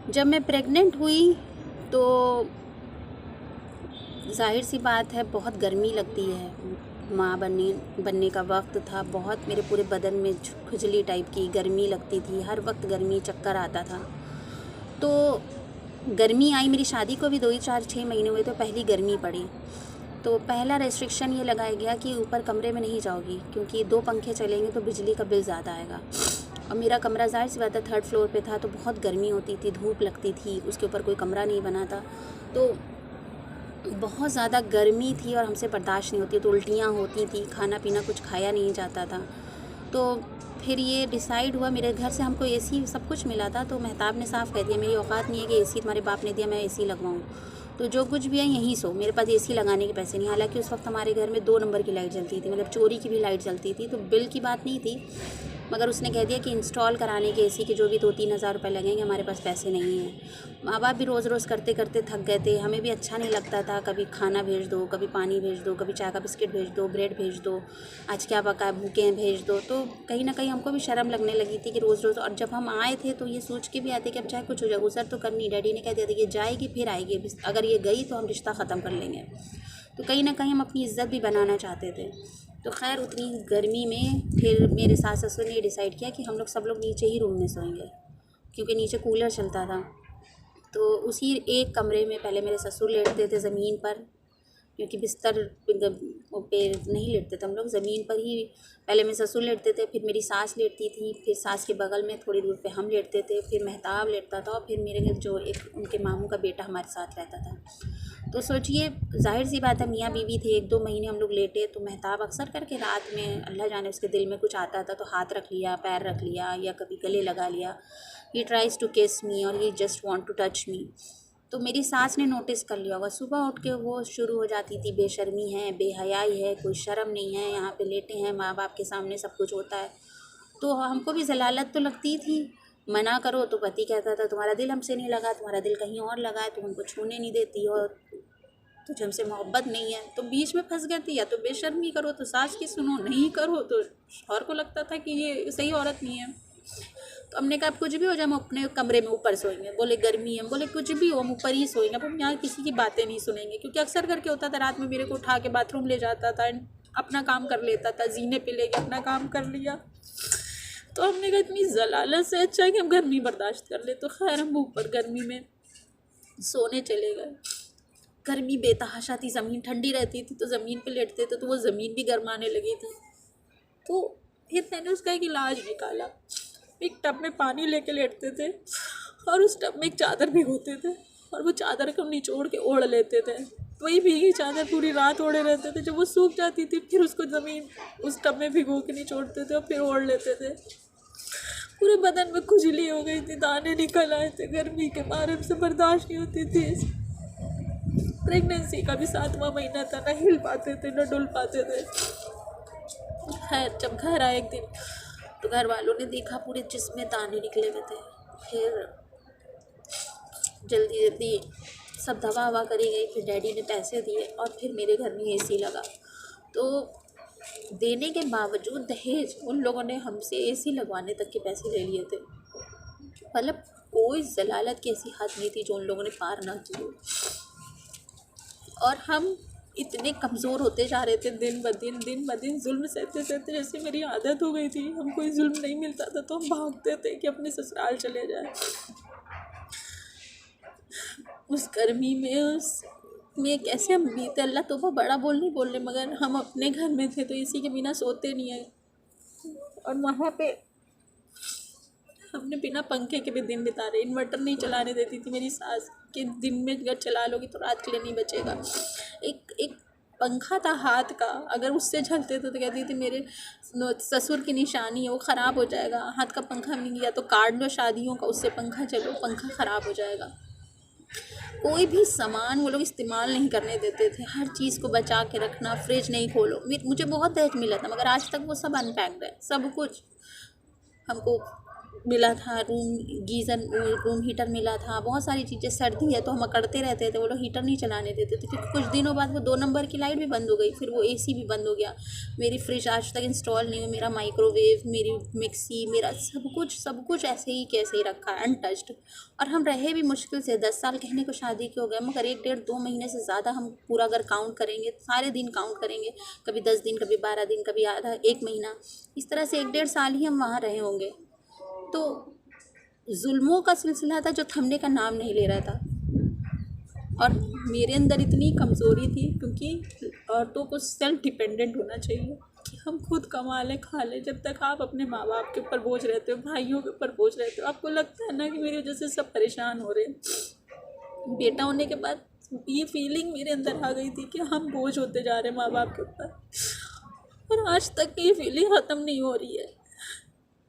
जब मैं प्रेग्नेंट हुई तो ज़ाहिर सी बात है बहुत गर्मी लगती है। माँ बनने का वक्त था। बहुत मेरे पूरे बदन में खुजली टाइप की गर्मी लगती थी, हर वक्त गर्मी, चक्कर आता था। तो गर्मी आई, मेरी शादी को भी 2 ही 4-6 महीने हुए तो पहली गर्मी पड़ी। तो पहला रेस्ट्रिक्शन ये लगाया गया कि ऊपर कमरे में नहीं जाओगी, क्योंकि 2 पंखे चलेंगे तो बिजली का बिल ज़्यादा आएगा। और मेरा कमरा ज़ाहिर सी बात है 3rd फ्लोर पे था, तो बहुत गर्मी होती थी, धूप लगती थी, उसके ऊपर कोई कमरा नहीं बना था, तो बहुत ज़्यादा गर्मी थी और हमसे बर्दाश्त नहीं होती, तो उल्टियाँ होती थी, खाना पीना कुछ खाया नहीं जाता था। तो फिर ये डिसाइड हुआ, मेरे घर से हमको एसी सब कुछ मिला था, तो मेहताब ने साफ़ कह दिया मेरी औकात नहीं है कि एसी तुम्हारे बाप ने दिया मैं एसी लगवाऊँ, तो जो कुछ भी है यहीं सो, मेरे पास एसी लगाने के पैसे नहीं। हालांकि उस वक्त हमारे घर में 2 नंबर की लाइट जलती थी, मतलब चोरी की भी लाइट जलती थी, तो बिल की बात नहीं थी, मगर उसने कह दिया कि इंस्टॉल कराने के एसी के जो भी 2-3 हज़ार रुपये लगेंगे, हमारे पास पैसे नहीं हैं। माँ बाप भी रोज़ रोज़ करते करते थक गए थे, हमें भी अच्छा नहीं लगता था, कभी खाना भेज दो, कभी पानी भेज दो, कभी चाय का बिस्किट भेज दो, ब्रेड भेज दो, आज क्या पका है, भूखे हैं भेज दो। तो कहीं ना कहीं हमको भी शर्म लगने लगी थी कि रोज़ रोज़, और जब हम आए थे तो ये सोच के भी आते कि अब चाहे कुछ हो जाए, गुसर तो करनी। डैडी ने कह दिया था कि जाएगी फिर आएगी, अगर ये गई तो हम रिश्ता ख़त्म कर लेंगे। तो कहीं ना कहीं हम अपनी इज़्ज़त भी बनाना चाहते थे। तो खैर उतनी गर्मी में फिर मेरे सास ससुर ने डिसाइड किया कि हम लोग सब लोग नीचे ही रूम में सोएंगे, क्योंकि नीचे कूलर चलता था। तो उसी एक कमरे में पहले मेरे ससुर लेटते थे ज़मीन पर, क्योंकि बिस्तर पे नहीं लेटते थे हम लोग, ज़मीन पर ही पहले मेरे ससुर लेटते थे, फिर मेरी सास लेटती थी, फिर सास के बगल में थोड़ी दूर पे हम लेटते थे, फिर मेहताब लेटता था, और फिर मेरे जो एक उनके मामू का बेटा हमारे साथ रहता था। तो सोचिए, जाहिर सी बात है मियाँ बीवी थे, 1-2 महीने हम लोग लेटे, तो मेहताब अक्सर करके रात में अल्लाह जाने उसके दिल में कुछ आता था तो हाथ रख लिया, पैर रख लिया, या कभी गले लगा लिया। ही ट्राइज़ टू किस मी और he just want to touch me. तो मेरी सास ने नोटिस कर लिया होगा, सुबह उठ के वो शुरू हो जाती थी, बेशर्मी है, बेहयाई है, कोई शर्म नहीं है, यहाँ पे लेटे हैं, माँ बाप के सामने सब कुछ होता है। तो हमको भी ज़लालत तो लगती थी, मना करो तो पति कहता था तुम्हारा दिल हमसे नहीं लगा, तुम्हारा दिल कहीं और लगा है, तुम हमको छूने नहीं देती हो, तुझे हमसे मोहब्बत नहीं है। तो बीच में फंस गई थी, या तो बेशर्मी करो तो सास की सुनो, नहीं करो तो शौहर को लगता था कि ये सही औरत नहीं है। तो हमने कहा कुछ भी हो जाए हम अपने कमरे में ऊपर सोएंगे। बोले गर्मी है, बोले कुछ भी हो हम ऊपर ही सोएंगे, अब हम यहाँ किसी की बातें नहीं सुनेंगे। क्योंकि अक्सर करके होता था रात में मेरे को उठा के बाथरूम ले जाता था, अपना काम कर लेता था, जीने पे लेके अपना काम कर लिया। तो हमने कहा इतनी जलालत से अच्छा है कि हम गर्मी बर्दाश्त कर ले। तो खैर हम ऊपर गर्मी में सोने चले गए। गर्मी बेतहाशा थी, ज़मीन ठंडी रहती थी तो ज़मीन पे लेटते थे तो वो ज़मीन भी गर्माने लगी थी। तो फिर मैंने उसका एक इलाज निकाला। एक टब में पानी लेके लेटते थे और उस टब में एक चादर भिगोते थे और वो चादर को निचोड़ के ओढ़ लेते थे। वही भीगी चादर पूरी रात ओढ़े रहते थे। जब वो सूख जाती थी फिर उसको ज़मीन उस टब में भिगो के निचोड़ते थे और फिर ओढ़ लेते थे। पूरे बदन में खुजली हो गई थी, दाने निकल आए थे, गर्मी के मारे से बर्दाश्त नहीं होती थी। प्रेगनेंसी का भी 7वां महीना था, ना हिल पाते थे ना डुल पाते थे। खैर जब घर आए एक दिन तो घर वालों ने देखा पूरे जिस्म में दाने निकले हुए थे। फिर जल्दी जल्दी सब दवा ववा करी गई, फिर डैडी ने पैसे दिए और फिर मेरे घर में एसी लगा। तो देने के बावजूद दहेज उन लोगों ने हमसे एसी लगवाने तक के पैसे ले लिए थे। मतलब कोई जलालत की ऐसी हद नहीं थी जो उन लोगों ने पार ना की हो। और हम इतने कमज़ोर होते जा रहे थे, दिन ब दिन जुल्म सहते सहते जैसे मेरी आदत हो गई थी। हम कोई जुल्म नहीं मिलता था तो हम भागते थे कि अपने ससुराल चले जाए। उस गर्मी में कैसे हम बीते, अल्लाह तौबा बड़ा नहीं बोल रहे, मगर हम अपने घर में थे तो इसी के बिना सोते नहीं है। और वहाँ पे हमने बिना पंखे के भी दिन बिता रहे। इन्वर्टर नहीं चलाने देती थी मेरी सास कि दिन में अगर चला लोगी तो रात के लिए नहीं बचेगा। एक पंखा था हाथ का, अगर उससे झलते थे तो कहती थी मेरे ससुर की निशानी है, वो ख़राब हो जाएगा। हाथ का पंखा मिल गया तो काट लो शादियों का, उससे पंखा चलो, पंखा ख़राब हो जाएगा। कोई भी सामान वो लोग इस्तेमाल नहीं करने देते थे, हर चीज़ को बचा के रखना। फ्रिज नहीं खोलो, मुझे बहुत दहेज मिला था मगर आज तक वो सब अनपैक्ड है, सब कुछ हमको मिला था, रूम हीटर मिला था, बहुत सारी चीज़ें। सर्दी है तो हम अकड़ते रहते थे, वो लोग हीटर नहीं चलाने देते थे, क्योंकि कुछ दिनों बाद वो 2 नंबर की लाइट भी बंद हो गई, फिर वो एसी भी बंद हो गया। मेरी फ्रिज आज तक इंस्टॉल नहीं हुई, मेरा माइक्रोवेव, मेरी मिक्सी, मेरा सब कुछ ऐसे ही कैसे ही रखा है अनटच्ड। और हम रहे भी मुश्किल से 10 साल कहने को शादी के हो गए, मगर 1 डेढ़ 2 महीने से ज़्यादा हम पूरा अगर काउंट करेंगे, सारे दिन काउंट करेंगे, कभी 10 दिन, कभी 12 दिन, कभी आधा 1 महीना, इस तरह से 1 डेढ़ साल ही हम वहाँ रहे होंगे। तो जुल्मों का सिलसिला था जो थमने का नाम नहीं ले रहा था। और मेरे अंदर इतनी कमज़ोरी थी, क्योंकि औरतों को सेल्फ डिपेंडेंट होना चाहिए कि हम खुद कमा लें, खा लें। जब तक आप अपने माँ बाप के ऊपर बोझ रहते हो, भाइयों के ऊपर बोझ रहते हो, आपको लगता है ना कि मेरी वजह से सब परेशान हो रहे हैं। बेटा होने के बाद ये फीलिंग मेरे अंदर आ गई थी कि हम बोझ होते जा रहे हैं माँ बाप के ऊपर, और आज तक ये फीलिंग ख़त्म नहीं हो रही है।